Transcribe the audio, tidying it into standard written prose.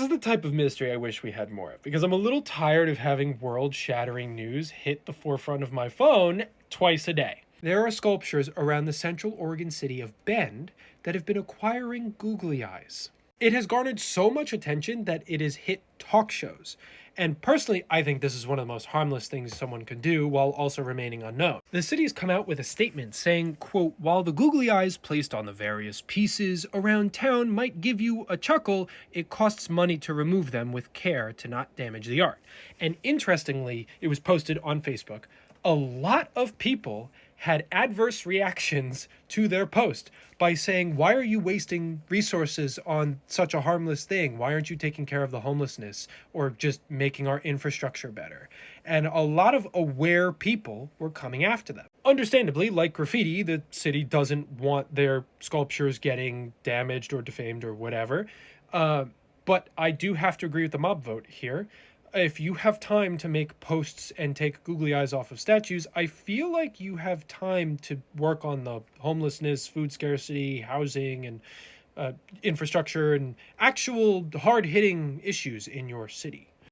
is the type of mystery I wish we had more of, because I'm a little tired of having world-shattering news hit the forefront of my phone twice a day. There are sculptures around the central Oregon city of Bend that have been acquiring googly eyes. It has garnered so much attention that it has hit talk shows. And personally, I think this is one of the most harmless things someone could do while also remaining unknown. The city has come out with a statement saying, quote, "While the googly eyes placed on the various pieces around town might give you a chuckle, it costs money to remove them with care to not damage the art." And interestingly, it was posted on Facebook. A lot of people had adverse reactions to their post by saying, "Why are you wasting resources on such a harmless thing? Why aren't you taking care of the homelessness or just making our infrastructure better?" And a lot of aware people were coming after them. Understandably, like graffiti, the city doesn't want their sculptures getting damaged or defamed or whatever. But I do have to agree with the mob vote here. If you have time to make posts and take googly eyes off of statues, I feel like you have time to work on the homelessness, food scarcity, housing, and infrastructure, and actual hard-hitting issues in your city.